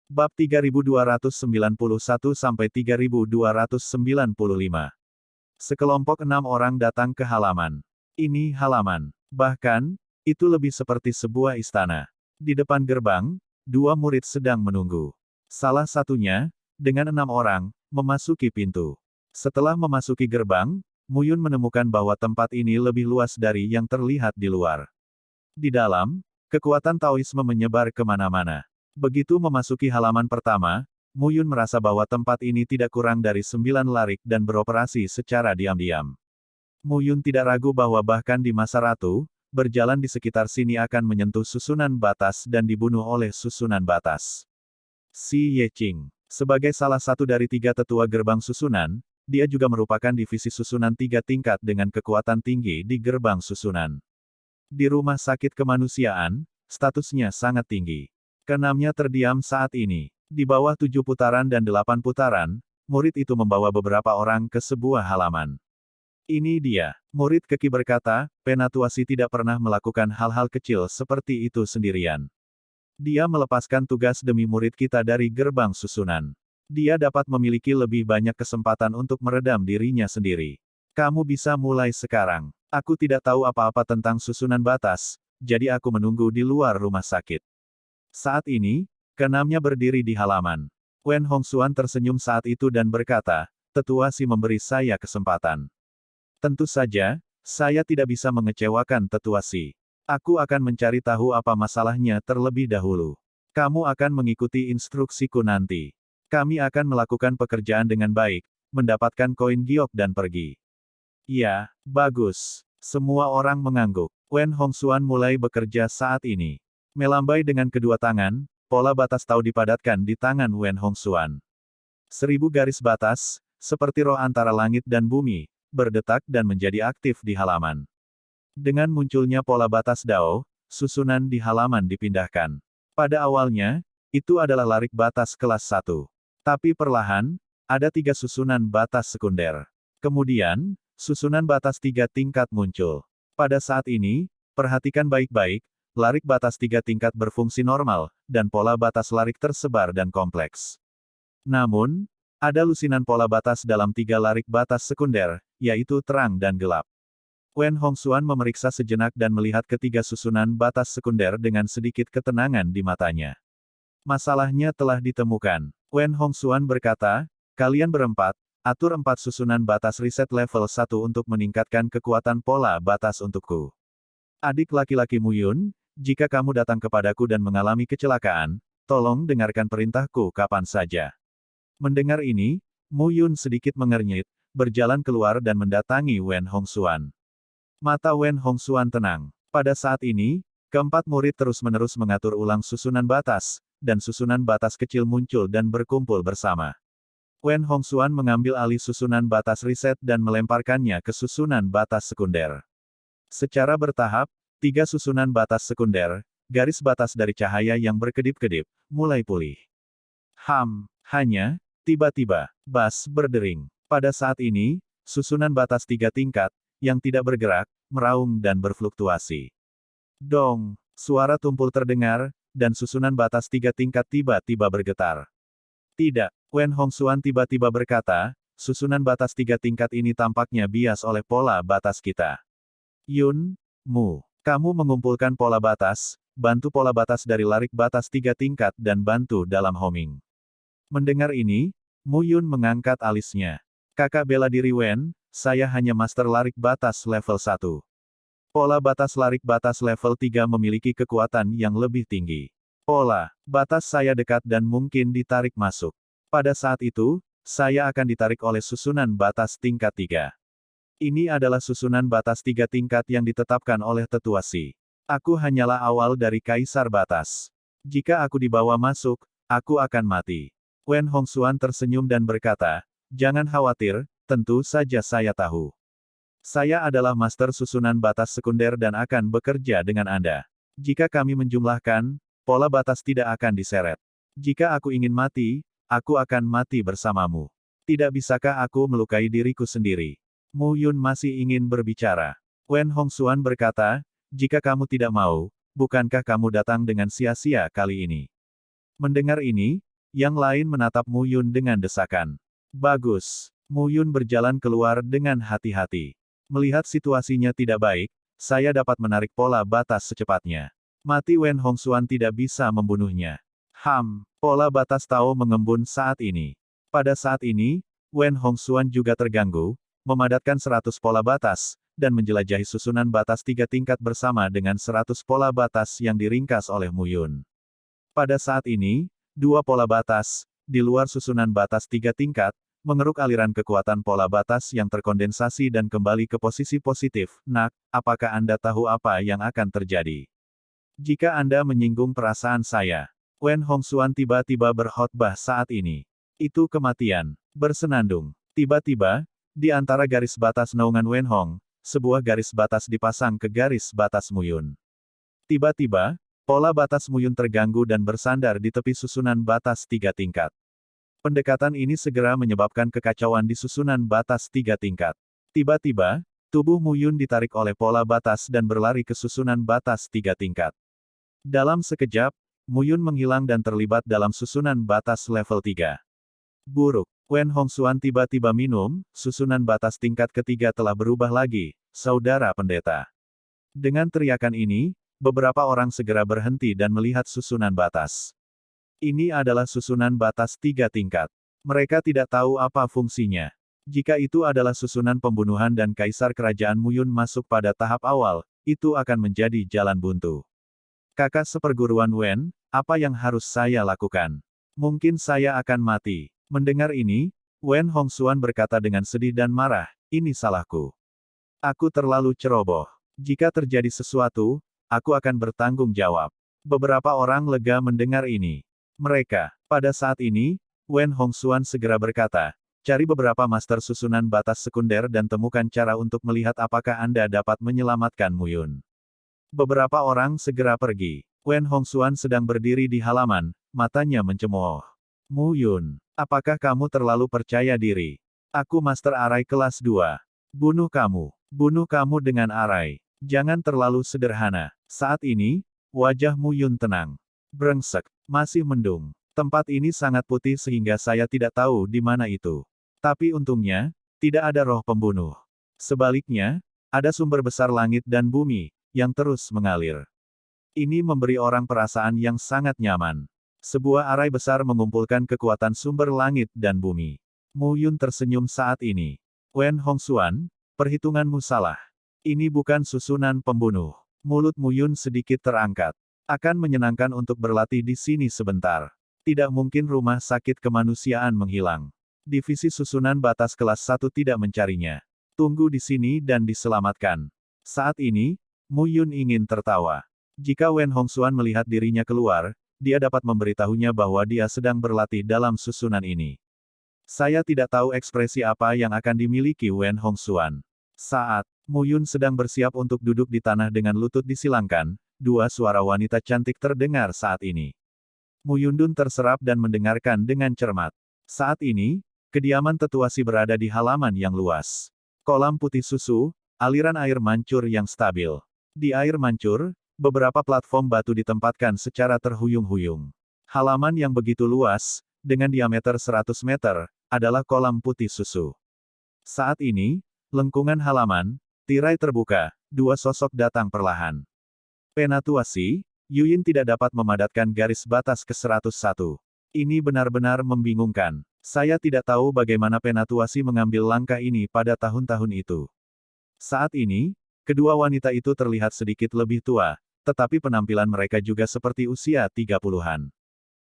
Bab 3291-3295. Sekelompok 6 orang datang ke halaman. Ini halaman. Bahkan, itu lebih seperti sebuah istana. Di depan gerbang, 2 murid sedang menunggu. Salah satunya, dengan 6 orang, memasuki pintu. Setelah memasuki gerbang, Muyun menemukan bahwa tempat ini lebih luas dari yang terlihat di luar. Di dalam, kekuatan Taoisme menyebar kemana-mana. Begitu memasuki halaman pertama, Muyun merasa bahwa tempat ini tidak kurang dari 9 larik dan beroperasi secara diam-diam. Muyun tidak ragu bahwa bahkan di masa ratu, berjalan di sekitar sini akan menyentuh susunan batas dan dibunuh oleh susunan batas. Si Yeqing, sebagai salah satu dari 3 tetua gerbang susunan, dia juga merupakan divisi susunan 3 tingkat dengan kekuatan tinggi di gerbang susunan. Di rumah sakit kemanusiaan, statusnya sangat tinggi. Keenamnya terdiam saat ini. Di bawah 7 putaran dan 8 putaran, murid itu membawa beberapa orang ke sebuah halaman. Ini dia. Murid Keki berkata, Penatuasi tidak pernah melakukan hal-hal kecil seperti itu sendirian. Dia melepaskan tugas demi murid kita dari gerbang susunan. Dia dapat memiliki lebih banyak kesempatan untuk meredam dirinya sendiri. Kamu bisa mulai sekarang. Aku tidak tahu apa-apa tentang susunan batas, jadi aku menunggu di luar rumah sakit. Saat ini, keenamnya berdiri di halaman. Wen Hongxuan tersenyum saat itu dan berkata, Tetua Si memberi saya kesempatan. Tentu saja, saya tidak bisa mengecewakan Tetua Si. Aku akan mencari tahu apa masalahnya terlebih dahulu. Kamu akan mengikuti instruksiku nanti. Kami akan melakukan pekerjaan dengan baik, mendapatkan koin giok dan pergi. Ya, bagus. Semua orang mengangguk. Wen Hongxuan mulai bekerja saat ini. Melambai dengan kedua tangan, pola batas Tao dipadatkan di tangan Wen Hongxuan. 1000 garis batas, seperti roh antara langit dan bumi, berdetak dan menjadi aktif di halaman. Dengan munculnya pola batas Dao, susunan di halaman dipindahkan. Pada awalnya, itu adalah larik batas kelas 1. Tapi perlahan, ada 3 susunan batas sekunder. Kemudian, susunan batas 3 tingkat muncul. Pada saat ini, perhatikan baik-baik, larik batas 3 tingkat berfungsi normal, dan pola batas larik tersebar dan kompleks. Namun, ada lusinan pola batas dalam 3 larik batas sekunder, yaitu terang dan gelap. Wen Hongxuan memeriksa sejenak dan melihat ketiga susunan batas sekunder dengan sedikit ketenangan di matanya. Masalahnya telah ditemukan. Wen Hongxuan berkata, kalian berempat, atur 4 susunan batas riset level 1 untuk meningkatkan kekuatan pola batas untukku. Adik laki-laki Muyun, jika kamu datang kepadaku dan mengalami kecelakaan, tolong dengarkan perintahku kapan saja. Mendengar ini, Muyun sedikit mengernyit, berjalan keluar dan mendatangi Wen Hongxuan. Mata Wen Hongxuan tenang. Pada saat ini, keempat murid terus-menerus mengatur ulang susunan batas, dan susunan batas kecil muncul dan berkumpul bersama. Wen Hongxuan mengambil alih susunan batas riset dan melemparkannya ke susunan batas sekunder. Secara bertahap, 3 susunan batas sekunder, garis batas dari cahaya yang berkedip-kedip, mulai pulih. Hanya, tiba-tiba, bas berdering. Pada saat ini, susunan batas 3 tingkat, yang tidak bergerak, meraung dan berfluktuasi. Dong, suara tumpul terdengar, dan susunan batas 3 tingkat tiba-tiba bergetar. Tidak, Wen Hongxuan tiba-tiba berkata, susunan batas 3 tingkat ini tampaknya bias oleh pola batas kita. Yun, Mu, kamu mengumpulkan pola batas, bantu pola batas dari larik batas 3 tingkat dan bantu dalam homing. Mendengar ini, Mu Yun mengangkat alisnya. Kakak bela diri Wen, saya hanya master larik batas level 1. Pola batas larik batas level 3 memiliki kekuatan yang lebih tinggi. Pola batas saya dekat dan mungkin ditarik masuk. Pada saat itu, saya akan ditarik oleh susunan batas tingkat 3. Ini adalah susunan batas 3 tingkat yang ditetapkan oleh Tetua Si. Aku hanyalah awal dari Kaisar Batas. Jika aku dibawa masuk, aku akan mati. Wen Hongxuan tersenyum dan berkata, jangan khawatir, tentu saja saya tahu. Saya adalah master susunan batas sekunder dan akan bekerja dengan Anda. Jika kami menjumlahkan, pola batas tidak akan diseret. Jika aku ingin mati, aku akan mati bersamamu. Tidak bisakah aku melukai diriku sendiri? Mu Yun masih ingin berbicara. Wen Hongxuan berkata, jika kamu tidak mau, bukankah kamu datang dengan sia-sia kali ini? Mendengar ini, Yang lain menatap Mu Yun dengan desakan. Bagus. Mu Yun berjalan keluar dengan hati-hati. Melihat situasinya tidak baik, saya dapat menarik pola batas secepatnya. Mati Wen Hongxuan tidak bisa membunuhnya. Pola batas Tao mengembun saat ini. Pada saat ini, Wen Hongxuan juga terganggu, memadatkan 100 pola batas, dan menjelajahi susunan batas 3 tingkat bersama dengan 100 pola batas yang diringkas oleh Mu Yun. Pada saat ini, 2 pola batas, di luar susunan batas 3 tingkat, mengeruk aliran kekuatan pola batas yang terkondensasi dan kembali ke posisi positif. Nak, apakah Anda tahu apa yang akan terjadi? Jika Anda menyinggung perasaan saya, Wen Hongxuan tiba-tiba berkhotbah saat ini. Itu kematian. Bersenandung. Tiba-tiba, di antara garis batas naungan Wen Hong, sebuah garis batas dipasang ke garis batas Mu Yun. Tiba-tiba, pola batas Mu Yun terganggu dan bersandar di tepi susunan batas 3 tingkat. Pendekatan ini segera menyebabkan kekacauan di susunan batas 3 tingkat. Tiba-tiba, tubuh Mu Yun ditarik oleh pola batas dan berlari ke susunan batas 3 tingkat. Dalam sekejap, Mu Yun menghilang dan terlibat dalam susunan batas level 3. Buruk. Wen Hongxuan tiba-tiba minum, susunan batas tingkat ketiga telah berubah lagi, saudara pendeta. Dengan teriakan ini, beberapa orang segera berhenti dan melihat susunan batas. Ini adalah susunan batas 3 tingkat. Mereka tidak tahu apa fungsinya. Jika itu adalah susunan pembunuhan dan kaisar kerajaan Mu Yun masuk pada tahap awal, itu akan menjadi jalan buntu. Kakak seperguruan Wen, apa yang harus saya lakukan? Mungkin saya akan mati. Mendengar ini, Wen Hongxuan berkata dengan sedih dan marah, ini salahku. Aku terlalu ceroboh. Jika terjadi sesuatu, aku akan bertanggung jawab. Beberapa orang lega mendengar ini. Mereka, pada saat ini, Wen Hongxuan segera berkata, cari beberapa master susunan batas sekunder dan temukan cara untuk melihat apakah Anda dapat menyelamatkan Mu Yun. Beberapa orang segera pergi. Wen Hongxuan sedang berdiri di halaman, matanya mencemooh. Mu Yun, apakah kamu terlalu percaya diri? Aku Master Arai kelas 2. Bunuh kamu dengan arai. Jangan terlalu sederhana. Saat ini, wajah Mu Yun tenang. Brengsek, masih mendung. Tempat ini sangat putih sehingga saya tidak tahu di mana itu. Tapi untungnya, tidak ada roh pembunuh. Sebaliknya, ada sumber besar langit dan bumi, yang terus mengalir. Ini memberi orang perasaan yang sangat nyaman. Sebuah arai besar mengumpulkan kekuatan sumber langit dan bumi. Mu Yun tersenyum saat ini. Wen Hongxuan, perhitunganmu salah. Ini bukan susunan pembunuh. Mulut Mu Yun sedikit terangkat. Akan menyenangkan untuk berlatih di sini sebentar. Tidak mungkin rumah sakit kemanusiaan menghilang. Divisi susunan batas kelas 1 tidak mencarinya. Tunggu di sini dan diselamatkan. Saat ini, Mu Yun ingin tertawa. Jika Wen Hongxuan melihat dirinya keluar, dia dapat memberitahunya bahwa dia sedang berlatih dalam susunan ini. Saya tidak tahu ekspresi apa yang akan dimiliki Wen Hongxuan. Saat Mu Yun sedang bersiap untuk duduk di tanah dengan lutut disilangkan, dua suara wanita cantik terdengar saat ini. Mu Yundun terserap dan mendengarkan dengan cermat. Saat ini, kediaman Tetuasi berada di halaman yang luas. Kolam putih susu, aliran air mancur yang stabil. Di air mancur, beberapa platform batu ditempatkan secara terhuyung-huyung. Halaman yang begitu luas, dengan diameter 100 meter, adalah kolam putih susu. Saat ini, lengkungan halaman, tirai terbuka, dua sosok datang perlahan. Penatuasi, Yuyin tidak dapat memadatkan garis batas ke-101. Ini benar-benar membingungkan. Saya tidak tahu bagaimana Penatuasi mengambil langkah ini pada tahun-tahun itu. Saat ini, kedua wanita itu terlihat sedikit lebih tua, tetapi penampilan mereka juga seperti usia 30-an.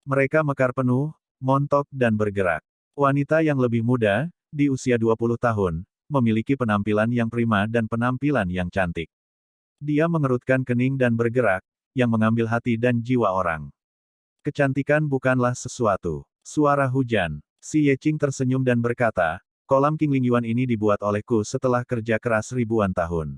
Mereka mekar penuh, montok dan bergerak. Wanita yang lebih muda, di usia 20 tahun, memiliki penampilan yang prima dan penampilan yang cantik. Dia mengerutkan kening dan bergerak, yang mengambil hati dan jiwa orang. Kecantikan bukanlah sesuatu. Suara hujan. Si Yeqing tersenyum dan berkata, kolam King Lingyuan ini dibuat olehku setelah kerja keras ribuan tahun.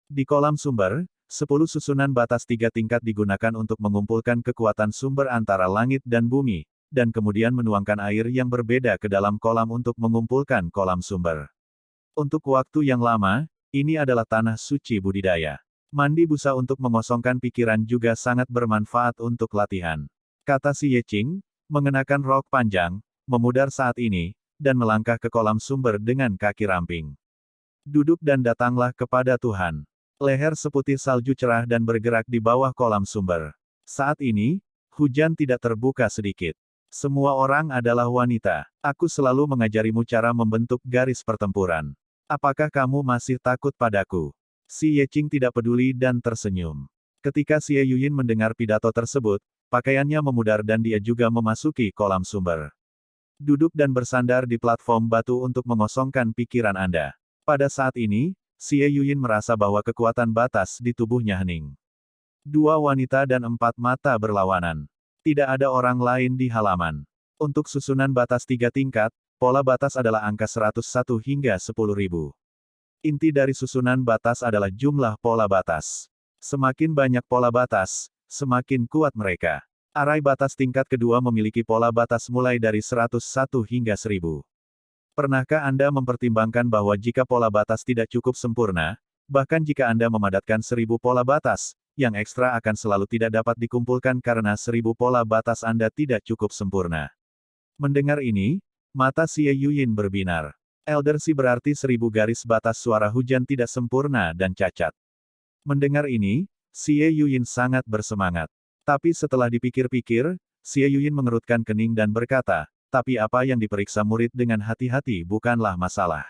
Di kolam sumber, 10 susunan batas 3 tingkat digunakan untuk mengumpulkan kekuatan sumber antara langit dan bumi, dan kemudian menuangkan air yang berbeda ke dalam kolam untuk mengumpulkan kolam sumber. Untuk waktu yang lama, ini adalah tanah suci budidaya. Mandi busa untuk mengosongkan pikiran juga sangat bermanfaat untuk latihan. Kata si Yeqing, mengenakan rok panjang, memudar saat ini, dan melangkah ke kolam sumber dengan kaki ramping. Duduk dan datanglah kepada Tuhan. Leher seputih salju cerah dan bergerak di bawah kolam sumber. Saat ini, hujan tidak terbuka sedikit. Semua orang adalah wanita. Aku selalu mengajarimu cara membentuk garis pertempuran. Apakah kamu masih takut padaku? Si Yeqing tidak peduli dan tersenyum. Ketika Xie Yuyin mendengar pidato tersebut, pakaiannya memudar dan dia juga memasuki kolam sumber. Duduk dan bersandar di platform batu untuk mengosongkan pikiran Anda. Pada saat ini, Xie Yuyin merasa bahwa kekuatan batas di tubuhnya hening. 2 wanita dan 4 mata berlawanan. Tidak ada orang lain di halaman. Untuk susunan batas 3 tingkat, pola batas adalah angka 101 hingga 10.000. Inti dari susunan batas adalah jumlah pola batas. Semakin banyak pola batas, semakin kuat mereka. Arai batas tingkat kedua memiliki pola batas mulai dari 101 hingga 1000. Pernahkah Anda mempertimbangkan bahwa jika pola batas tidak cukup sempurna, bahkan jika Anda memadatkan 1000 pola batas, yang ekstra akan selalu tidak dapat dikumpulkan karena 1000 pola batas Anda tidak cukup sempurna. Mendengar ini, mata Xie Yuyin berbinar. Elder Si berarti 1000 garis batas suara hujan tidak sempurna dan cacat. Mendengar ini, Xie Yuyin sangat bersemangat. Tapi setelah dipikir-pikir, Xie Yuyin mengerutkan kening dan berkata, tapi apa yang diperiksa murid dengan hati-hati bukanlah masalah.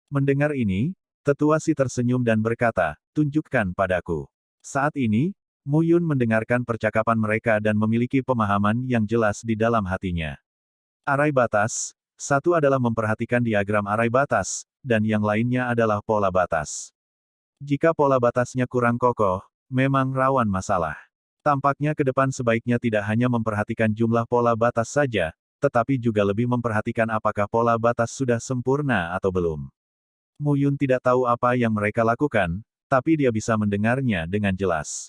Mendengar ini, tetua Si tersenyum dan berkata, tunjukkan padaku. Saat ini, Mu Yun mendengarkan percakapan mereka dan memiliki pemahaman yang jelas di dalam hatinya. Arai batas, satu adalah memperhatikan diagram arai batas, dan yang lainnya adalah pola batas. Jika pola batasnya kurang kokoh, memang rawan masalah. Tampaknya ke depan sebaiknya tidak hanya memperhatikan jumlah pola batas saja, tetapi juga lebih memperhatikan apakah pola batas sudah sempurna atau belum. Mu Yun tidak tahu apa yang mereka lakukan, tapi dia bisa mendengarnya dengan jelas.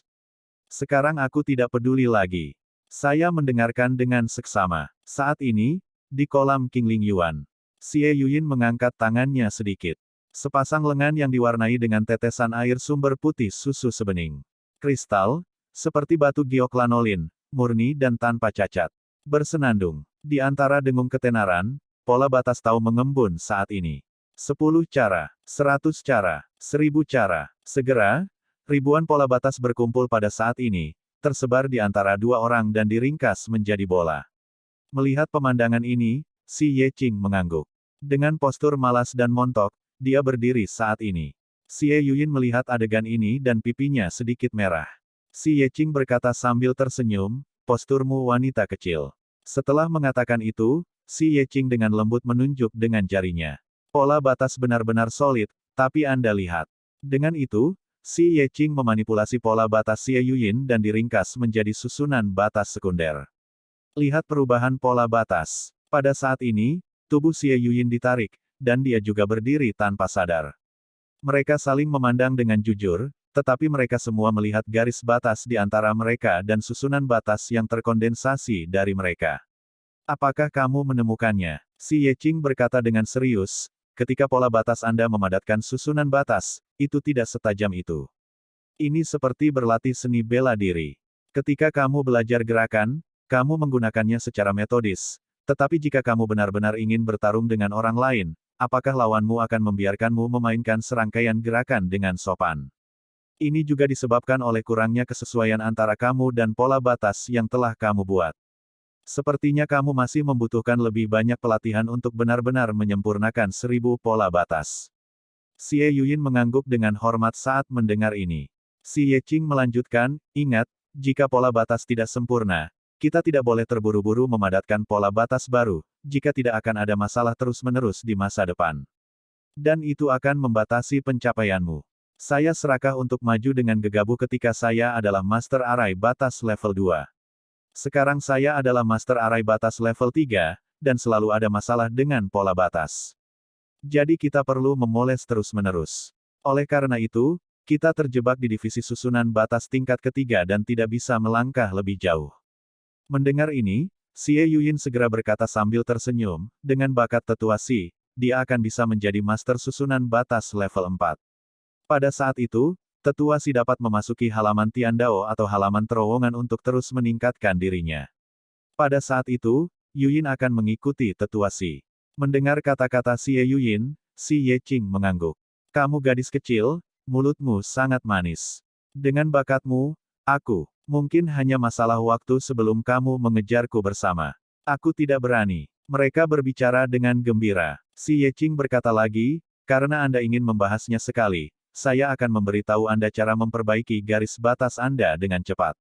Sekarang aku tidak peduli lagi. Saya mendengarkan dengan seksama. Saat ini, di kolam Qingling Yuan, Xie Yuyin mengangkat tangannya sedikit. Sepasang lengan yang diwarnai dengan tetesan air sumber putih susu sebening. Kristal, seperti batu giok lanolin, murni dan tanpa cacat. Bersenandung. Di antara dengung ketenaran, pola batas tahu mengembun saat ini. 10 cara, 100 cara, 1000 cara. Segera, ribuan pola batas berkumpul pada saat ini, tersebar di antara 2 orang dan diringkas menjadi bola. Melihat pemandangan ini, Si Yeqing mengangguk. Dengan postur malas dan montok, dia berdiri saat ini. Xie Yuyin melihat adegan ini dan pipinya sedikit merah. Si Yeqing berkata sambil tersenyum, posturmu wanita kecil. Setelah mengatakan itu, Si Yeqing dengan lembut menunjuk dengan jarinya. Pola batas benar-benar solid, tapi Anda lihat. Dengan itu, Si Yeqing memanipulasi pola batas Xie Yuyin dan diringkas menjadi susunan batas sekunder. Lihat perubahan pola batas. Pada saat ini, tubuh Xie Yuyin ditarik, dan dia juga berdiri tanpa sadar. Mereka saling memandang dengan jujur, tetapi mereka semua melihat garis batas di antara mereka dan susunan batas yang terkondensasi dari mereka. Apakah kamu menemukannya? Si Yeqing berkata dengan serius, ketika pola batas Anda memadatkan susunan batas, itu tidak setajam itu. Ini seperti berlatih seni bela diri. Ketika kamu belajar gerakan, kamu menggunakannya secara metodis, tetapi jika kamu benar-benar ingin bertarung dengan orang lain, apakah lawanmu akan membiarkanmu memainkan serangkaian gerakan dengan sopan? Ini juga disebabkan oleh kurangnya kesesuaian antara kamu dan pola batas yang telah kamu buat. Sepertinya kamu masih membutuhkan lebih banyak pelatihan untuk benar-benar menyempurnakan 1000 pola batas. Xie Yuyin mengangguk dengan hormat saat mendengar ini. Si Yeqing melanjutkan, ingat, jika pola batas tidak sempurna, kita tidak boleh terburu-buru memadatkan pola batas baru, jika tidak akan ada masalah terus-menerus di masa depan. Dan itu akan membatasi pencapaianmu. Saya serakah untuk maju dengan gegabah ketika saya adalah Master Arai Batas level 2. Sekarang saya adalah Master Arai Batas level 3, dan selalu ada masalah dengan pola batas. Jadi kita perlu memoles terus-menerus. Oleh karena itu, kita terjebak di divisi susunan batas tingkat ketiga dan tidak bisa melangkah lebih jauh. Mendengar ini, Xie Yuyin segera berkata sambil tersenyum, dengan bakat tetua Si, dia akan bisa menjadi master susunan batas level 4. Pada saat itu, tetua Si dapat memasuki halaman Tiandao atau halaman terowongan untuk terus meningkatkan dirinya. Pada saat itu, Yuyin akan mengikuti tetua Si. Mendengar kata-kata Xie Yuyin, Si Yeqing mengangguk. Kamu gadis kecil, mulutmu sangat manis. Dengan bakatmu, mungkin hanya masalah waktu sebelum kamu mengejarku bersama. Aku tidak berani. Mereka berbicara dengan gembira. Si Yeqing berkata lagi, karena Anda ingin membahasnya sekali, saya akan memberitahu Anda cara memperbaiki garis batas Anda dengan cepat.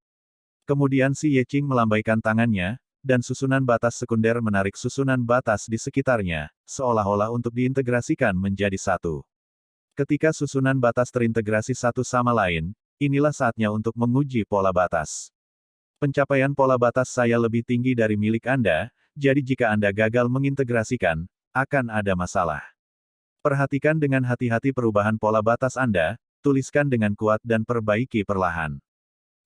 Kemudian si Yeqing melambaikan tangannya, dan susunan batas sekunder menarik susunan batas di sekitarnya, seolah-olah untuk diintegrasikan menjadi satu. Ketika susunan batas terintegrasi satu sama lain, inilah saatnya untuk menguji pola batas. Pencapaian pola batas saya lebih tinggi dari milik Anda, jadi jika Anda gagal mengintegrasikan, akan ada masalah. Perhatikan dengan hati-hati perubahan pola batas Anda, tuliskan dengan kuat dan perbaiki perlahan.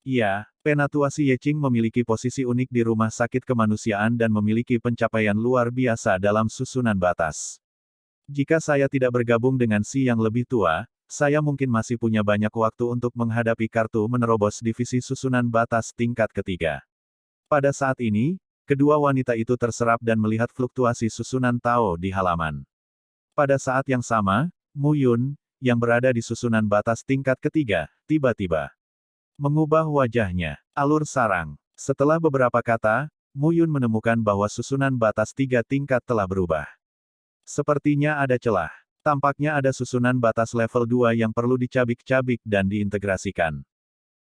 Ya, Penatua Si Yeqing memiliki posisi unik di rumah sakit kemanusiaan dan memiliki pencapaian luar biasa dalam susunan batas. Jika saya tidak bergabung dengan Si yang lebih tua, saya mungkin masih punya banyak waktu untuk menghadapi kartu menerobos divisi susunan batas tingkat ketiga. Pada saat ini, kedua wanita itu terserap dan melihat fluktuasi susunan Tao di halaman. Pada saat yang sama, Mu Yun, yang berada di susunan batas tingkat ketiga, tiba-tiba mengubah wajahnya. Alur sarang. Setelah beberapa kata, Mu Yun menemukan bahwa susunan batas 3 tingkat telah berubah. Sepertinya ada celah. Tampaknya ada susunan batas level 2 yang perlu dicabik-cabik dan diintegrasikan.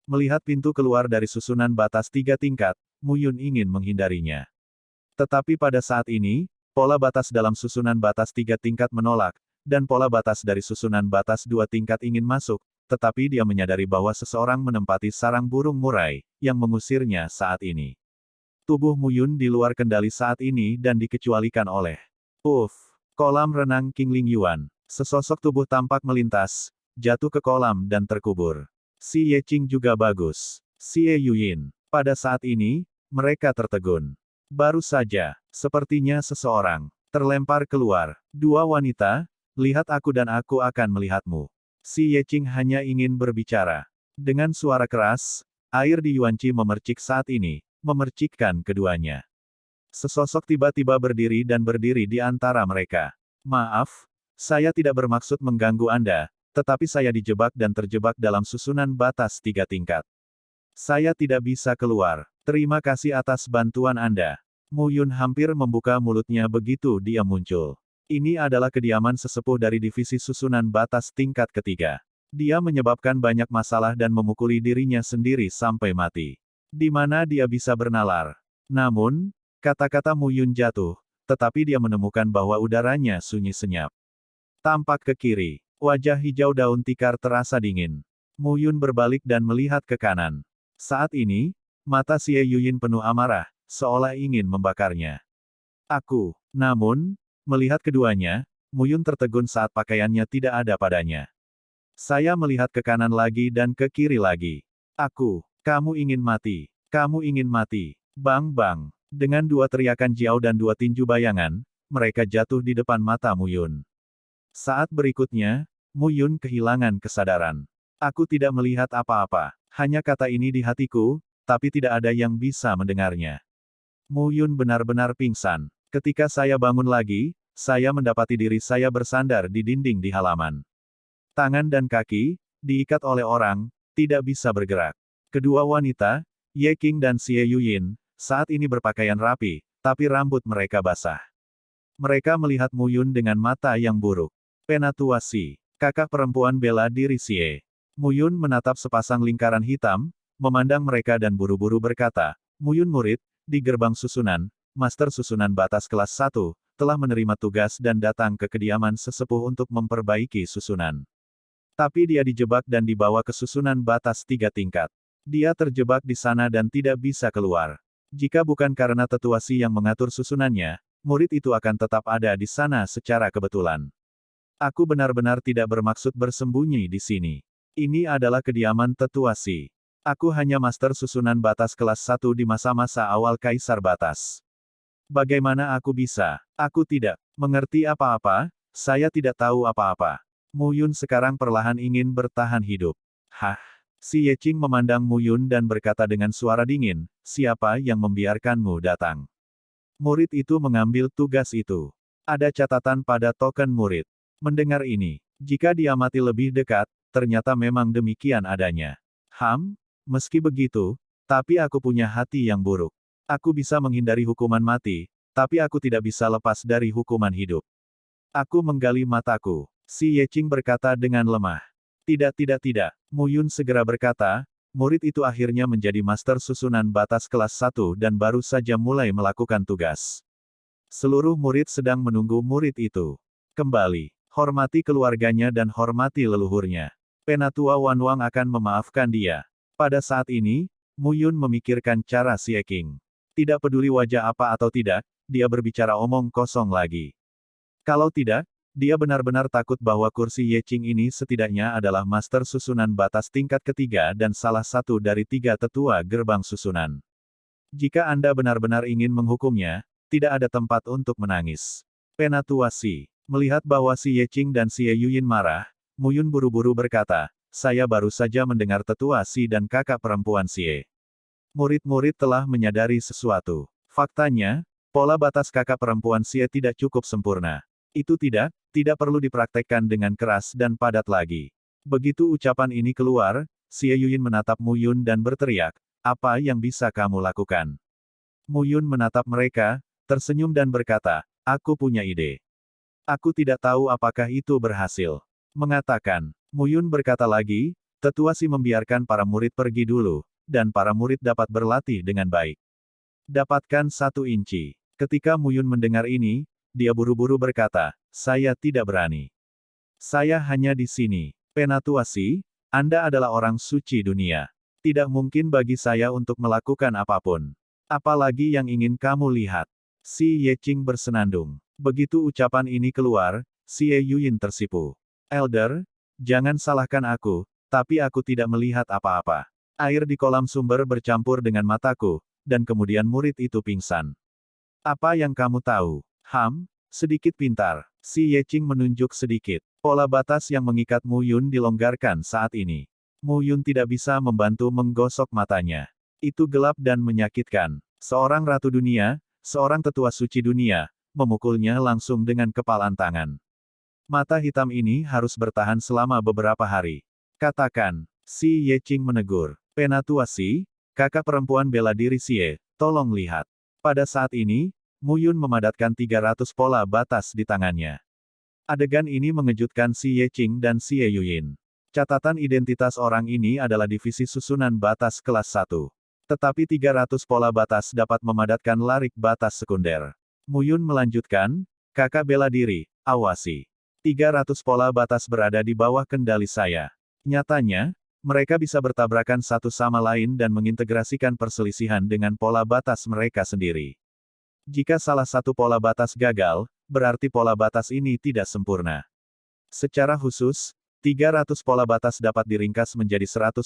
Melihat pintu keluar dari susunan batas 3 tingkat, Mu Yun ingin menghindarinya. Tetapi pada saat ini, pola batas dalam susunan batas 3 tingkat menolak, dan pola batas dari susunan batas 2 tingkat ingin masuk, tetapi dia menyadari bahwa seseorang menempati sarang burung murai, yang mengusirnya saat ini. Tubuh Mu Yun di luar kendali saat ini dan dikecualikan oleh kolam renang Qingling Yuan. Sesosok tubuh tampak melintas, jatuh ke kolam dan terkubur. Si Yeqing juga bagus. Xie Yuyin. Pada saat ini, mereka tertegun. Baru saja, sepertinya seseorang terlempar keluar. Dua wanita, lihat aku dan aku akan melihatmu. Si Yeqing hanya ingin berbicara. Dengan suara keras, air di Yuanqi memercik saat ini, memercikkan keduanya. Sesosok tiba-tiba berdiri dan berdiri di antara mereka. Maaf, saya tidak bermaksud mengganggu Anda, tetapi saya dijebak dan terjebak dalam susunan batas 3 tingkat. Saya tidak bisa keluar. Terima kasih atas bantuan Anda. Mu Yun hampir membuka mulutnya begitu dia muncul. Ini adalah kediaman sesepuh dari divisi susunan batas tingkat ketiga. Dia menyebabkan banyak masalah dan memukuli dirinya sendiri sampai mati. Di mana dia bisa bernalar? Namun, kata-kata Mu Yun jatuh, tetapi dia menemukan bahwa udaranya sunyi senyap. Tampak ke kiri, wajah hijau daun tikar terasa dingin. Mu Yun berbalik dan melihat ke kanan. Saat ini, mata Xie Yuyin penuh amarah, seolah ingin membakarnya. Namun, melihat keduanya, Mu Yun tertegun saat pakaiannya tidak ada padanya. Saya melihat ke kanan lagi dan ke kiri lagi. Kamu ingin mati. Kamu ingin mati. Bang bang. Dengan dua teriakan Jiao dan dua tinju bayangan, mereka jatuh di depan mata Mu Yun. Saat berikutnya, Mu Yun kehilangan kesadaran. Aku tidak melihat apa-apa. Hanya kata ini di hatiku, tapi tidak ada yang bisa mendengarnya. Mu Yun benar-benar pingsan. Ketika saya bangun lagi, saya mendapati diri saya bersandar di dinding di halaman. Tangan dan kaki, diikat oleh orang, tidak bisa bergerak. Kedua wanita, Yeqing dan Xie Yuyin, saat ini berpakaian rapi, tapi rambut mereka basah. Mereka melihat Mu Yun dengan mata yang buruk. Penatua Si, kakak perempuan bela diri Xie. Mu Yun menatap sepasang lingkaran hitam, memandang mereka dan buru-buru berkata, Mu Yun murid, di gerbang susunan, Master Susunan Batas Kelas 1, telah menerima tugas dan datang ke kediaman sesepuh untuk memperbaiki susunan. Tapi dia dijebak dan dibawa ke susunan batas 3 tingkat. Dia terjebak di sana dan tidak bisa keluar. Jika bukan karena tetua Si yang mengatur susunannya, murid itu akan tetap ada di sana secara kebetulan. Aku benar-benar tidak bermaksud bersembunyi di sini. Ini adalah kediaman tetua Si. Aku hanya Master Susunan Batas Kelas 1 di masa-masa awal Kaisar Batas. Bagaimana aku bisa? Aku tidak mengerti apa-apa, saya tidak tahu apa-apa. Mu Yun sekarang perlahan ingin bertahan hidup. Hah? Si Yeqing memandang Mu Yun dan berkata dengan suara dingin, siapa yang membiarkanmu datang? Murid itu mengambil tugas itu. Ada catatan pada token murid. Mendengar ini, jika diamati lebih dekat, ternyata memang demikian adanya. Meski begitu, tapi aku punya hati yang buruk. Aku bisa menghindari hukuman mati, tapi aku tidak bisa lepas dari hukuman hidup. Aku menggali mataku. Si Yeqing berkata dengan lemah. Tidak. Mu Yun segera berkata, murid itu akhirnya menjadi master susunan batas kelas 1 dan baru saja mulai melakukan tugas. Seluruh murid sedang menunggu murid itu. Kembali, hormati keluarganya dan hormati leluhurnya. Penatua Wanwang akan memaafkan dia. Pada saat ini, Mu Yun memikirkan cara si Yeqing. Tidak peduli wajah apa atau tidak, dia berbicara omong kosong lagi. Kalau tidak, dia benar-benar takut bahwa kursi Yeqing ini setidaknya adalah master susunan batas tingkat ketiga dan salah satu dari 3 tetua gerbang susunan. Jika Anda benar-benar ingin menghukumnya, tidak ada tempat untuk menangis. Penatua Si, melihat bahwa si Yeqing dan si Yuyun marah, Mu Yun buru-buru berkata, saya baru saja mendengar tetua Si dan kakak perempuan Sie. Murid-murid telah menyadari sesuatu. Faktanya, pola batas kakak perempuan Sie tidak cukup sempurna. Itu tidak perlu dipraktekkan dengan keras dan padat lagi. Begitu ucapan ini keluar, Xie Yuyun menatap Mu Yun dan berteriak, apa yang bisa kamu lakukan? Mu Yun menatap mereka, tersenyum dan berkata, aku punya ide. Aku tidak tahu apakah itu berhasil. Mengatakan, Mu Yun berkata lagi, tetua Si membiarkan para murid pergi dulu, dan para murid dapat berlatih dengan baik. Dapatkan 1 inci. Ketika Mu Yun mendengar ini, dia buru-buru berkata, saya tidak berani. Saya hanya di sini. Penatua Si, Anda adalah orang suci dunia. Tidak mungkin bagi saya untuk melakukan apapun. Apalagi yang ingin kamu lihat. Si Yeqing bersenandung. Begitu ucapan ini keluar, Si Yuyun tersipu. Elder, jangan salahkan aku, tapi aku tidak melihat apa-apa. Air di kolam sumber bercampur dengan mataku, dan kemudian murid itu pingsan. Apa yang kamu tahu? Sedikit pintar. Si Yeqing menunjuk sedikit. Pola batas yang mengikat Mu Yun dilonggarkan saat ini. Mu Yun tidak bisa membantu menggosok matanya. Itu gelap dan menyakitkan. Seorang ratu dunia, seorang tetua suci dunia, memukulnya langsung dengan kepalan tangan. Mata hitam ini harus bertahan selama beberapa hari. Katakan, Si Yeqing menegur. Penatua Si, kakak perempuan bela diri Sie, tolong lihat. Pada saat ini, Mu Yun memadatkan 300 pola batas di tangannya. Adegan ini mengejutkan Si Yeqing dan Si Yuyun. Catatan identitas orang ini adalah divisi susunan batas kelas 1. Tetapi 300 pola batas dapat memadatkan larik batas sekunder. Mu Yun melanjutkan, kakak bela diri, awasi. 300 pola batas berada di bawah kendali saya. Nyatanya, mereka bisa bertabrakan satu sama lain dan mengintegrasikan perselisihan dengan pola batas mereka sendiri. Jika salah satu pola batas gagal, berarti pola batas ini tidak sempurna. Secara khusus, 300 pola batas dapat diringkas menjadi 150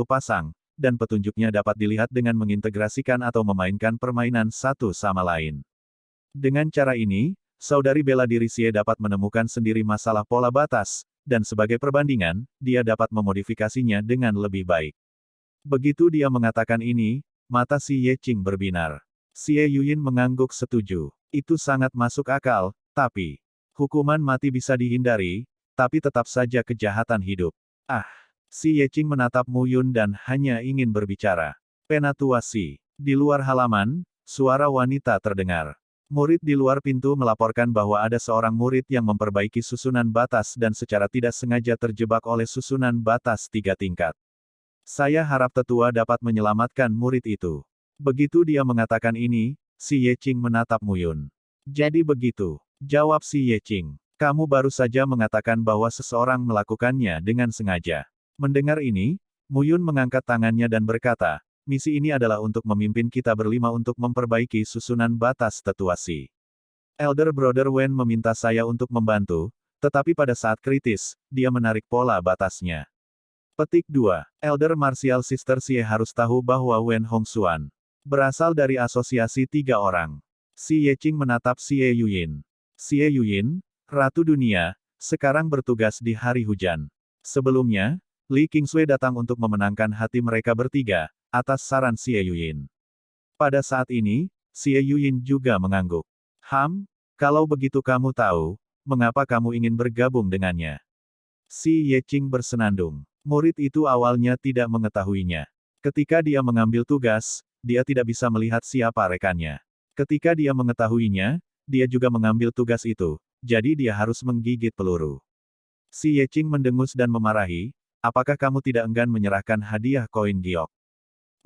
pasang, dan petunjuknya dapat dilihat dengan mengintegrasikan atau memainkan permainan satu sama lain. Dengan cara ini, saudari bela diri Sie dapat menemukan sendiri masalah pola batas, dan sebagai perbandingan, dia dapat memodifikasinya dengan lebih baik. Begitu dia mengatakan ini, mata Si Yeqing berbinar. Si Yuyun mengangguk setuju. Itu sangat masuk akal, tapi hukuman mati bisa dihindari, tapi tetap saja kejahatan hidup. Si Yeqing menatap Mu Yun dan hanya ingin berbicara. Penatua Si. Di luar halaman, suara wanita terdengar. Murid di luar pintu melaporkan bahwa ada seorang murid yang memperbaiki susunan batas dan secara tidak sengaja terjebak oleh susunan batas 3 tingkat. Saya harap tetua dapat menyelamatkan murid itu. Begitu dia mengatakan ini, Si Yeqing menatap Mu Yun. Jadi begitu, jawab Si Yeqing. Kamu baru saja mengatakan bahwa seseorang melakukannya dengan sengaja. Mendengar ini, Mu Yun mengangkat tangannya dan berkata, misi ini adalah untuk memimpin kita berlima untuk memperbaiki susunan batas tetua Si. Elder Brother Wen meminta saya untuk membantu, tetapi pada saat kritis, dia menarik pola batasnya. Petik 2. Elder Martial Sister Sie harus tahu bahwa Wen Hongxuan berasal dari asosiasi 3 orang. Si Yeqing menatap Si Yuyun. Si Yuyun, Ratu Dunia, sekarang bertugas di hari hujan. Sebelumnya, Li Qingsui datang untuk memenangkan hati mereka bertiga, atas saran Xie Yuyin. Pada saat ini, Xie Yuyin juga mengangguk. Kalau begitu kamu tahu, mengapa kamu ingin bergabung dengannya? Si Yeqing bersenandung. Murid itu awalnya tidak mengetahuinya. Ketika dia mengambil tugas, dia tidak bisa melihat siapa rekannya. Ketika dia mengetahuinya, dia juga mengambil tugas itu, jadi dia harus menggigit peluru. Si Yeqing mendengus dan memarahi, apakah kamu tidak enggan menyerahkan hadiah koin giok?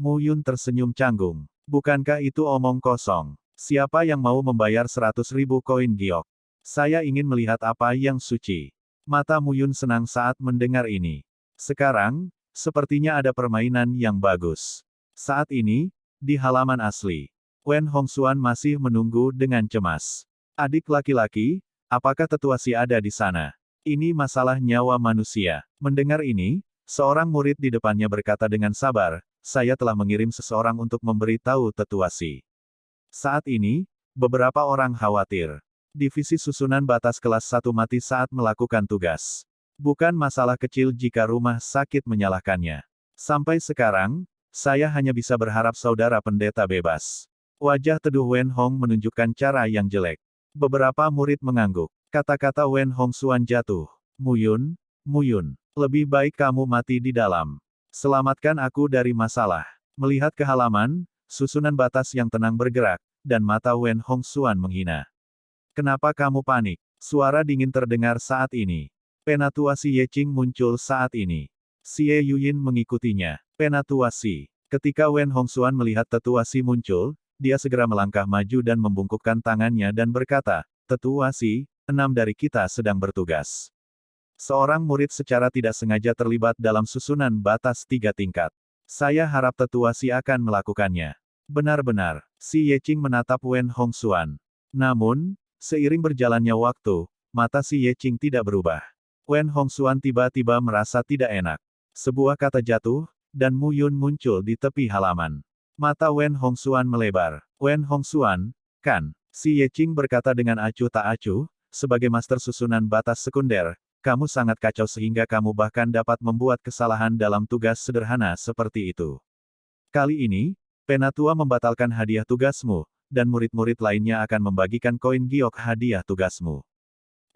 Mu Yun tersenyum canggung. Bukankah itu omong kosong? Siapa yang mau membayar 100.000 koin giok? Saya ingin melihat apa yang suci. Mata Mu Yun senang saat mendengar ini. Sekarang, sepertinya ada permainan yang bagus. Saat ini, di halaman asli, Wen Hongxuan masih menunggu dengan cemas. Adik laki-laki, apakah Tetua Si ada di sana? Ini masalah nyawa manusia. Mendengar ini, seorang murid di depannya berkata dengan sabar, saya telah mengirim seseorang untuk memberitahu Tetua Si. Saat ini, beberapa orang khawatir. Divisi susunan batas kelas 1 mati saat melakukan tugas. Bukan masalah kecil jika rumah sakit menyalahkannya. Sampai sekarang, saya hanya bisa berharap saudara pendeta bebas. Wajah teduh Wen Hong menunjukkan cara yang jelek. Beberapa murid mengangguk. Kata-kata Wen Hongxuan jatuh. Mu Yun, lebih baik kamu mati di dalam. Selamatkan aku dari masalah. Melihat ke halaman, susunan batas yang tenang bergerak, dan mata Wen Hongxuan menghina. Kenapa kamu panik? Suara dingin terdengar saat ini. Penatua Si Yeqing muncul saat ini. Xie Yuyin mengikutinya. Penatua Si. Ketika Wen Hongxuan melihat Tetua Si muncul, dia segera melangkah maju dan membungkukkan tangannya dan berkata, Tetua Si, 6 dari kita sedang bertugas. Seorang murid secara tidak sengaja terlibat dalam susunan batas 3 tingkat. Saya harap Tetua Si akan melakukannya. Benar-benar, Si Yeqing menatap Wen Hongxuan. Namun, seiring berjalannya waktu, mata Si Yeqing tidak berubah. Wen Hongxuan tiba-tiba merasa tidak enak. Sebuah kata jatuh, dan Mu Yun muncul di tepi halaman. Mata Wen Hongxuan melebar. Wen Hongxuan, kan? Si Yeqing berkata dengan acuh tak acuh, sebagai master susunan batas sekunder, kamu sangat kacau sehingga kamu bahkan dapat membuat kesalahan dalam tugas sederhana seperti itu. Kali ini, Penatua membatalkan hadiah tugasmu, dan murid-murid lainnya akan membagikan koin giok hadiah tugasmu.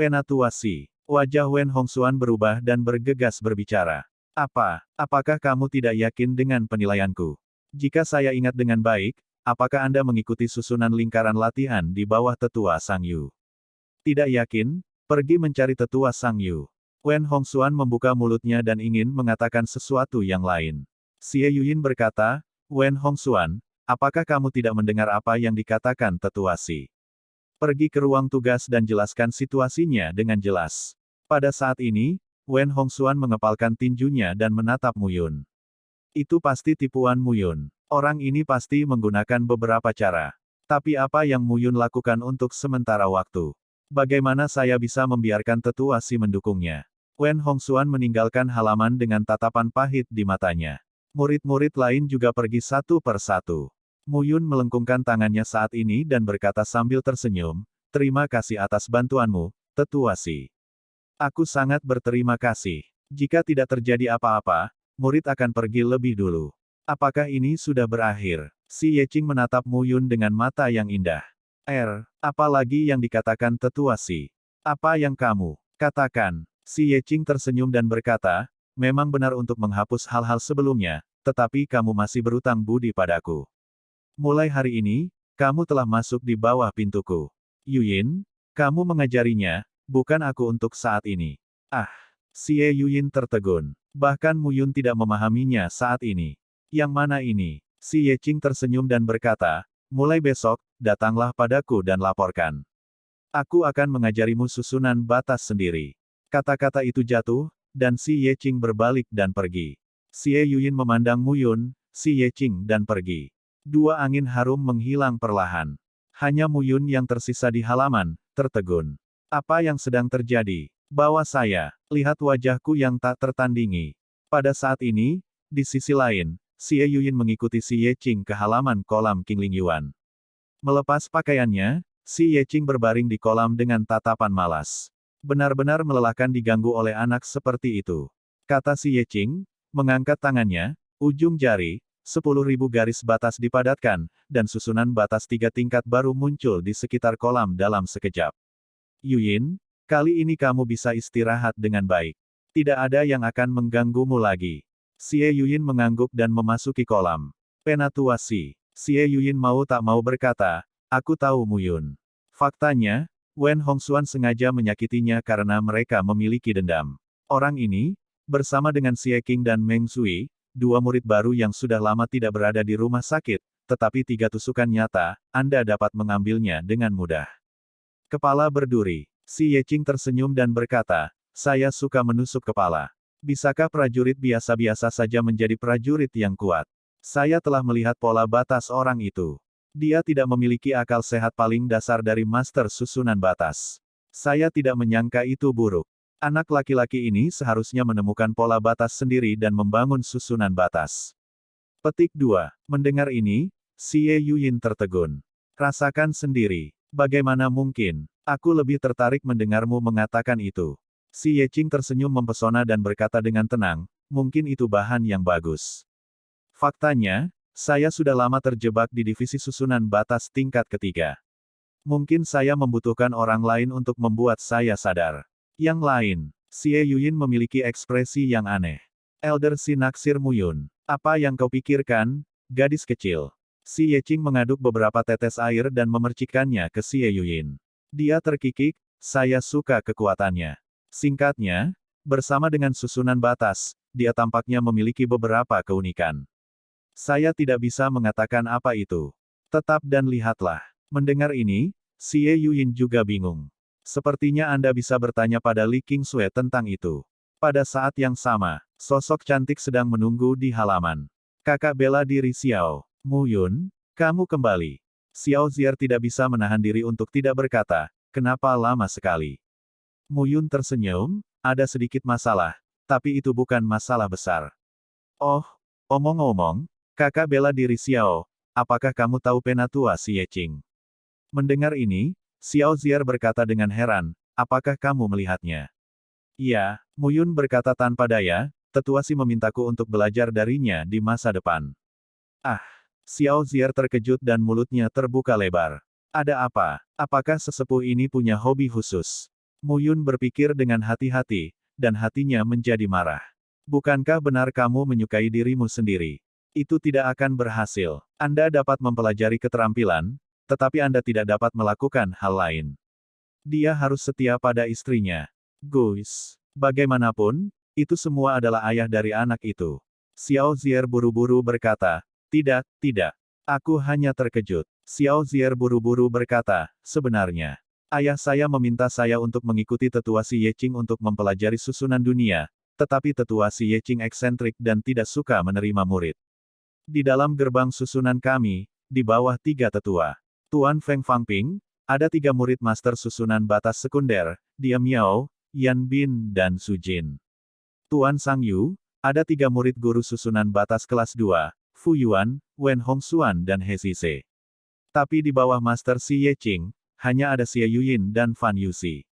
Penatua Si. Wajah Wen Hongxuan berubah dan bergegas berbicara. Apakah kamu tidak yakin dengan penilaianku? Jika saya ingat dengan baik, apakah Anda mengikuti susunan lingkaran latihan di bawah Tetua Sang Yu? Tidak yakin? Pergi mencari Tetua Sang Yu. Wen Hongxuan membuka mulutnya dan ingin mengatakan sesuatu yang lain. Xie Yuyin berkata, Wen Hongxuan, apakah kamu tidak mendengar apa yang dikatakan Tetua Si? Pergi ke ruang tugas dan jelaskan situasinya dengan jelas. Pada saat ini, Wen Hongxuan mengepalkan tinjunya dan menatap Mu Yun. Itu pasti tipuan Mu Yun. Orang ini pasti menggunakan beberapa cara. Tapi apa yang Mu Yun lakukan untuk sementara waktu? Bagaimana saya bisa membiarkan Tetua Si mendukungnya? Wen Hongxuan meninggalkan halaman dengan tatapan pahit di matanya. Murid-murid lain juga pergi satu per satu. Mu Yun melengkungkan tangannya saat ini dan berkata sambil tersenyum, terima kasih atas bantuanmu, Tetua Si. Aku sangat berterima kasih. Jika tidak terjadi apa-apa, murid akan pergi lebih dulu. Apakah ini sudah berakhir? Si Yeqing menatap Mu Yun dengan mata yang indah. Apa lagi yang dikatakan Tetua Si? Apa yang kamu katakan? Si Yeqing tersenyum dan berkata, memang benar untuk menghapus hal-hal sebelumnya, tetapi kamu masih berutang budi padaku. Mulai hari ini, kamu telah masuk di bawah pintuku. Yuyin, kamu mengajarinya, bukan aku untuk saat ini. Xie Yuyin tertegun. Bahkan Mu Yun tidak memahaminya saat ini. Yang mana ini? Si Yeqing tersenyum dan berkata, mulai besok, datanglah padaku dan laporkan. Aku akan mengajarimu susunan batas sendiri. Kata-kata itu jatuh, dan Si Yeqing berbalik dan pergi. Xie Yuyin memandang Mu Yun, Si Yeqing dan pergi. Dua angin harum menghilang perlahan. Hanya Mu Yun yang tersisa di halaman, tertegun. Apa yang sedang terjadi? Bawa saya, lihat wajahku yang tak tertandingi. Pada saat ini, di sisi lain, Xie Yuyin mengikuti Si Yeqing ke halaman kolam Qingling Yuan. Melepas pakaiannya, Si Yeqing berbaring di kolam dengan tatapan malas. Benar-benar melelahkan diganggu oleh anak seperti itu. Kata si Yeqing, mengangkat tangannya, ujung jari, 10.000 garis batas dipadatkan, dan susunan batas 3 tingkat baru muncul di sekitar kolam dalam sekejap. Yuyin, kali ini kamu bisa istirahat dengan baik. Tidak ada yang akan mengganggumu lagi. Xie Yuyin mengangguk dan memasuki kolam. Penatua Si. Xie Yuyin mau tak mau berkata, aku tahu Muyun. Faktanya, Wen Hongxuan sengaja menyakitinya karena mereka memiliki dendam. Orang ini, bersama dengan Xie Qing dan Meng Sui, dua murid baru yang sudah lama tidak berada di rumah sakit, tetapi 3 tusukan nyata, Anda dapat mengambilnya dengan mudah. Kepala berduri. Si Yeqing tersenyum dan berkata, saya suka menusuk kepala. Bisakah prajurit biasa-biasa saja menjadi prajurit yang kuat? Saya telah melihat pola batas orang itu. Dia tidak memiliki akal sehat paling dasar dari master susunan batas. Saya tidak menyangka itu buruk. Anak laki-laki ini seharusnya menemukan pola batas sendiri dan membangun susunan batas. Petik 2. Mendengar ini, Xie Yuyin tertegun. Rasakan sendiri. Bagaimana mungkin? Aku lebih tertarik mendengarmu mengatakan itu. Si Yeqing tersenyum mempesona dan berkata dengan tenang, mungkin itu bahan yang bagus. Faktanya, saya sudah lama terjebak di divisi susunan batas tingkat ketiga. Mungkin saya membutuhkan orang lain untuk membuat saya sadar. Yang lain, Xie Yuyin memiliki ekspresi yang aneh. Elder Si naksir Muyun. Apa yang kau pikirkan, gadis kecil? Si Yeqing mengaduk beberapa tetes air dan memercikkannya ke Xie Yuyin. Dia terkikik, saya suka kekuatannya. Singkatnya, bersama dengan susunan batas, dia tampaknya memiliki beberapa keunikan. Saya tidak bisa mengatakan apa itu. Tetap dan lihatlah. Mendengar ini, Xie Yuyin juga bingung. Sepertinya Anda bisa bertanya pada Li Qingsui tentang itu. Pada saat yang sama, sosok cantik sedang menunggu di halaman. Kakak bela diri Xiao. Muyun, kamu kembali. Xiao Zier tidak bisa menahan diri untuk tidak berkata, kenapa lama sekali? Muyun tersenyum, ada sedikit masalah, tapi itu bukan masalah besar. Oh, omong-omong, kakak bela diri Xiao, apakah kamu tahu penatua Si Yeqing? Mendengar ini, Xiao Zier berkata dengan heran, apakah kamu melihatnya? Iya, Muyun berkata tanpa daya, tetua Si memintaku untuk belajar darinya di masa depan. Ah, Xiao Zier terkejut dan mulutnya terbuka lebar. Ada apa? Apakah sesepuh ini punya hobi khusus? Muyun berpikir dengan hati-hati, dan hatinya menjadi marah. Bukankah benar kamu menyukai dirimu sendiri? Itu tidak akan berhasil. Anda dapat mempelajari keterampilan, tetapi Anda tidak dapat melakukan hal lain. Dia harus setia pada istrinya. Guys, bagaimanapun, itu semua adalah ayah dari anak itu. Xiao Zier buru-buru berkata, tidak, tidak. Aku hanya terkejut. Xiao Zier buru-buru berkata, sebenarnya, ayah saya meminta saya untuk mengikuti tetua Si Yeqing untuk mempelajari susunan dunia, tetapi tetua Si Yeqing eksentrik dan tidak suka menerima murid. Di dalam gerbang susunan kami, di bawah 3 tetua. Tuan Feng Fangping, ada 3 murid master susunan batas sekunder, Dia Miao, Yan Bin dan Su Jin. Tuan Sang Yu, ada 3 murid guru susunan batas kelas 2, Fu Yuan, Wen Hongxuan dan He Zise. Tapi di bawah master Si Yeqing, hanya ada Xie Yuyin dan Fan Yuxi.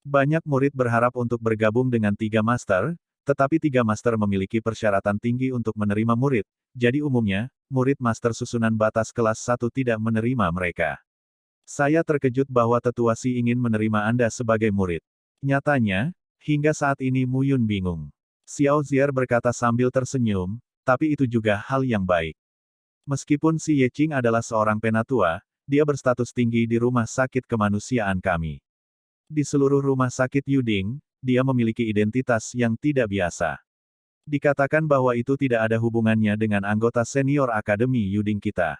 Banyak murid berharap untuk bergabung dengan 3 master, tetapi 3 master memiliki persyaratan tinggi untuk menerima murid, jadi umumnya, murid master susunan batas kelas 1 tidak menerima mereka. Saya terkejut bahwa tetua Si ingin menerima Anda sebagai murid. Nyatanya, hingga saat ini Muyun bingung. Xiao Zier berkata sambil tersenyum, tapi itu juga hal yang baik. Meskipun Si Yeqing adalah seorang penatua, dia berstatus tinggi di rumah sakit kemanusiaan kami. Di seluruh rumah sakit Yuding, dia memiliki identitas yang tidak biasa. Dikatakan bahwa itu tidak ada hubungannya dengan anggota senior Akademi Yuding kita.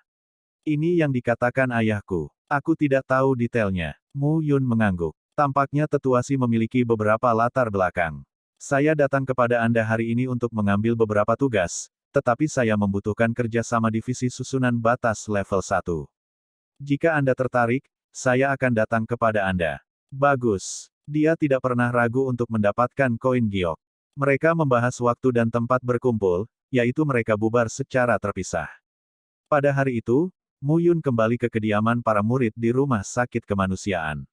Ini yang dikatakan ayahku. Aku tidak tahu detailnya. Mu Yun mengangguk. Tampaknya tetua Si memiliki beberapa latar belakang. Saya datang kepada Anda hari ini untuk mengambil beberapa tugas, tetapi saya membutuhkan kerjasama divisi susunan batas level 1. Jika Anda tertarik, saya akan datang kepada Anda. Bagus. Dia tidak pernah ragu untuk mendapatkan koin giok. Mereka membahas waktu dan tempat berkumpul, yaitu mereka bubar secara terpisah. Pada hari itu, Mu Yun kembali ke kediaman para murid di rumah sakit kemanusiaan.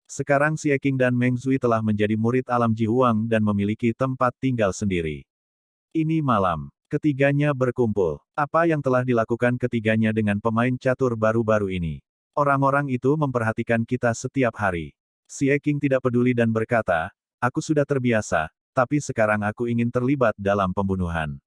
Sekarang Xie Qing dan Meng Zui telah menjadi murid alam Ji Huang dan memiliki tempat tinggal sendiri. Ini malam, ketiganya berkumpul. Apa yang telah dilakukan ketiganya dengan pemain catur baru-baru ini? Orang-orang itu memperhatikan kita setiap hari. Xie Qing tidak peduli dan berkata, aku sudah terbiasa, tapi sekarang aku ingin terlibat dalam pembunuhan.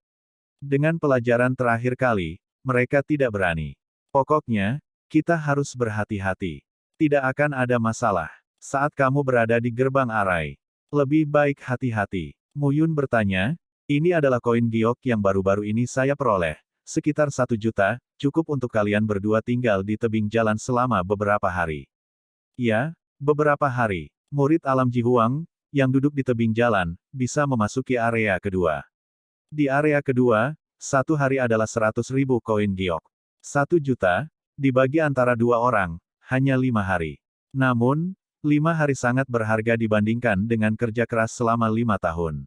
Dengan pelajaran terakhir kali, mereka tidak berani. Pokoknya, kita harus berhati-hati. Tidak akan ada masalah. Saat kamu berada di gerbang arai, lebih baik hati-hati. Mu Yun bertanya, ini adalah koin giok yang baru-baru ini saya peroleh. Sekitar 1 juta, cukup untuk kalian berdua tinggal di tebing jalan selama beberapa hari. Ya, beberapa hari. Murid alam Ji Huang, yang duduk di tebing jalan, bisa memasuki area kedua. Di area kedua, 1 hari adalah 100.000 koin giok. 1 juta, dibagi antara 2 orang, hanya 5 hari. Namun, 5 hari sangat berharga dibandingkan dengan kerja keras selama 5 tahun.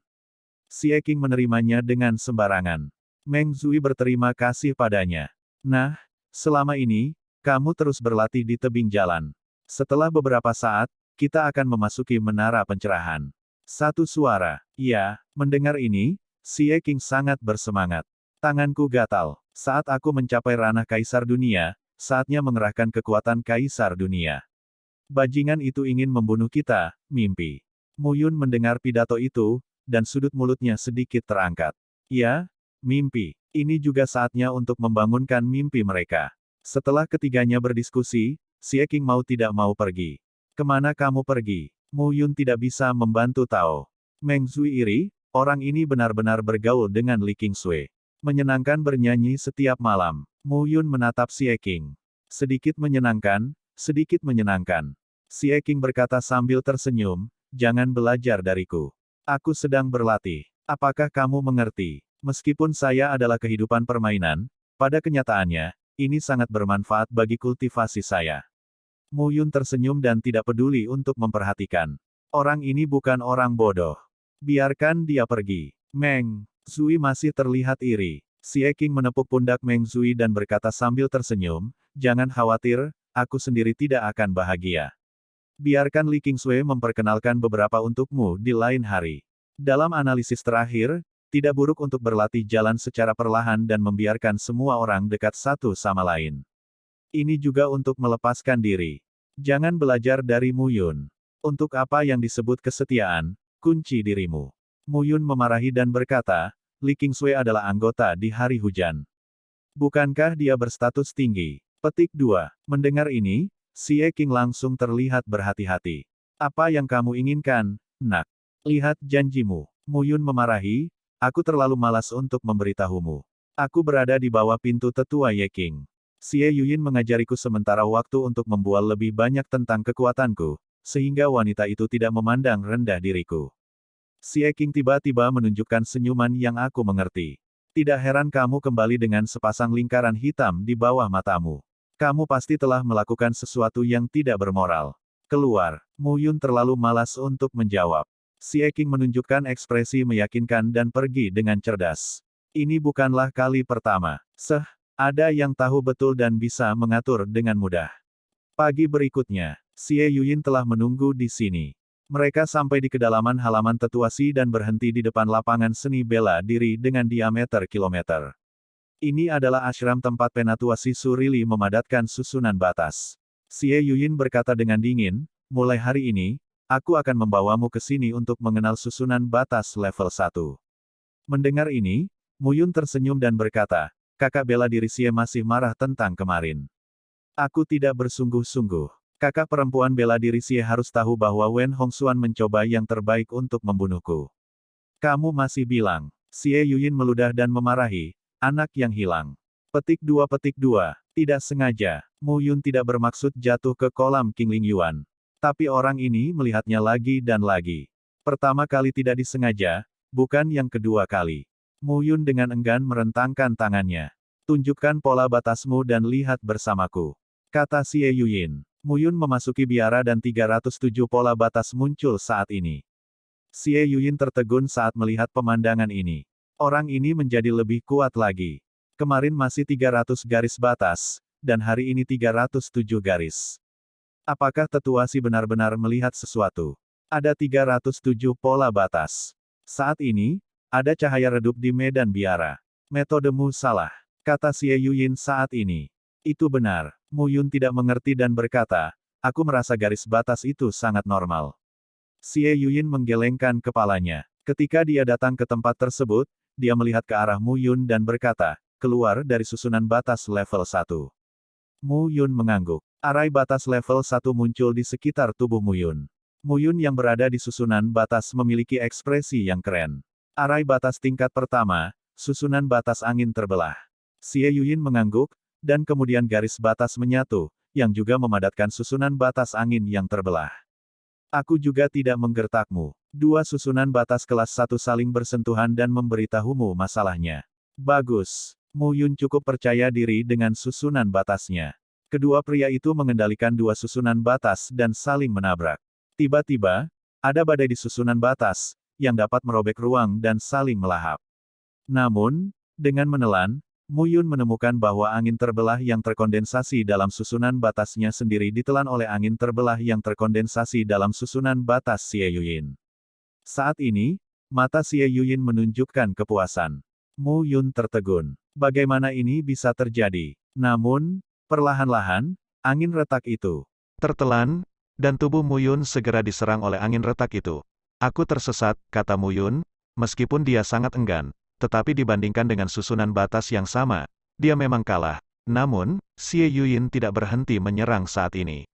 Xie Qing menerimanya dengan sembarangan. Meng Zui berterima kasih padanya. Nah, selama ini, kamu terus berlatih di tebing jalan. Setelah beberapa saat, kita akan memasuki menara pencerahan. Satu suara. Ya, mendengar ini, Xie Qing sangat bersemangat. Tanganku gatal. Saat aku mencapai ranah Kaisar Dunia, saatnya mengerahkan kekuatan Kaisar Dunia. Bajingan itu ingin membunuh kita, mimpi. Mu Yun mendengar pidato itu, dan sudut mulutnya sedikit terangkat. Ya, mimpi. Ini juga saatnya untuk membangunkan mimpi mereka. Setelah ketiganya berdiskusi, Xie Qing mau tidak mau pergi. Kemana kamu pergi? Mu Yun tidak bisa membantu Tao. Meng Zui iri, orang ini benar-benar bergaul dengan Li Qingsui. Menyenangkan bernyanyi setiap malam. Mu Yun menatap Xie Qing. Sedikit menyenangkan, sedikit menyenangkan. Xie Qing berkata sambil tersenyum, jangan belajar dariku. Aku sedang berlatih. Apakah kamu mengerti? Meskipun saya adalah kehidupan permainan, pada kenyataannya, ini sangat bermanfaat bagi kultivasi saya. Mu Yun tersenyum dan tidak peduli untuk memperhatikan. Orang ini bukan orang bodoh. Biarkan dia pergi. Meng Zui masih terlihat iri. Xie Qing menepuk pundak Meng Zui dan berkata sambil tersenyum, jangan khawatir, aku sendiri tidak akan bahagia. Biarkan Li Qingsui memperkenalkan beberapa untukmu di lain hari. Dalam analisis terakhir, tidak buruk untuk berlatih jalan secara perlahan dan membiarkan semua orang dekat satu sama lain. Ini juga untuk melepaskan diri. Jangan belajar dari Mu Yun. Untuk apa yang disebut kesetiaan, kunci dirimu. Mu Yun memarahi dan berkata, Li Qingsui adalah anggota di hari hujan. Bukankah dia berstatus tinggi? Petik 2. Mendengar ini, Xie Qing langsung terlihat berhati-hati. Apa yang kamu inginkan, nak? Lihat janjimu. Mu Yun memarahi, aku terlalu malas untuk memberitahumu. Aku berada di bawah pintu tetua Ye Qing. Xie Yuyin mengajariku sementara waktu untuk membual lebih banyak tentang kekuatanku, sehingga wanita itu tidak memandang rendah diriku. Xie Qing tiba-tiba menunjukkan senyuman yang aku mengerti. Tidak heran kamu kembali dengan sepasang lingkaran hitam di bawah matamu. Kamu pasti telah melakukan sesuatu yang tidak bermoral. Keluar. Mu Yun terlalu malas untuk menjawab. Xie Qing menunjukkan ekspresi meyakinkan dan pergi dengan cerdas. Ini bukanlah kali pertama. Ada yang tahu betul dan bisa mengatur dengan mudah. Pagi berikutnya, Xie Yuyin telah menunggu di sini. Mereka sampai di kedalaman halaman tetua Si dan berhenti di depan lapangan seni bela diri dengan diameter kilometer. Ini adalah ashram tempat penatua Si Surili memadatkan susunan batas. Xie Yuyin berkata dengan dingin, mulai hari ini, aku akan membawamu ke sini untuk mengenal susunan batas level 1. Mendengar ini, Mu Yun tersenyum dan berkata, kakak bela diri Xie masih marah tentang kemarin. Aku tidak bersungguh-sungguh. Kakak perempuan bela diri Xie harus tahu bahwa Wen Hongxuan mencoba yang terbaik untuk membunuhku. Kamu masih bilang. Xie Yuyin meludah dan memarahi, anak yang hilang. Petik 2. Tidak sengaja. Mu Yun tidak bermaksud jatuh ke kolam Qingling Yuan. Tapi orang ini melihatnya lagi dan lagi. Pertama kali tidak disengaja, bukan yang kedua kali. Mu Yun dengan enggan merentangkan tangannya. Tunjukkan pola batasmu dan lihat bersamaku. Kata Xie Yuyin. Mu Yun memasuki biara dan 307 pola batas muncul saat ini. Xie Yuyin tertegun saat melihat pemandangan ini. Orang ini menjadi lebih kuat lagi. Kemarin masih 300 garis batas, dan hari ini 307 garis. Apakah tetua si benar-benar melihat sesuatu? Ada 307 pola batas. Saat ini, ada cahaya redup di medan biara. Metodemu salah, kata Xie Yuyin saat ini. Itu benar. Mu Yun tidak mengerti dan berkata, aku merasa garis batas itu sangat normal. Xie Yuyin menggelengkan kepalanya. Ketika dia datang ke tempat tersebut, dia melihat ke arah Mu Yun dan berkata, keluar dari susunan batas level 1. Mu Yun mengangguk. Arai batas level 1 muncul di sekitar tubuh Mu Yun. Mu Yun yang berada di susunan batas memiliki ekspresi yang keren. Arai batas tingkat pertama, susunan batas angin terbelah. Xie Yuyin mengangguk, dan kemudian garis batas menyatu, yang juga memadatkan susunan batas angin yang terbelah. Aku juga tidak menggertakmu. Dua susunan batas kelas 1 saling bersentuhan dan memberitahumu masalahnya. Bagus. Mu Yun cukup percaya diri dengan susunan batasnya. Kedua pria itu mengendalikan dua susunan batas dan saling menabrak. Tiba-tiba, ada badai di susunan batas, yang dapat merobek ruang dan saling melahap. Namun, dengan menelan, Mu Yun menemukan bahwa angin terbelah yang terkondensasi dalam susunan batasnya sendiri ditelan oleh angin terbelah yang terkondensasi dalam susunan batas Xie Yuyin. Saat ini, mata Xie Yuyin menunjukkan kepuasan. Mu Yun tertegun. Bagaimana ini bisa terjadi? Namun, perlahan-lahan, angin retak itu tertelan, dan tubuh Mu Yun segera diserang oleh angin retak itu. Aku tersesat, kata Mu Yun, meskipun dia sangat enggan. Tetapi dibandingkan dengan susunan batas yang sama, dia memang kalah. Namun, Xie Yuyin tidak berhenti menyerang saat ini.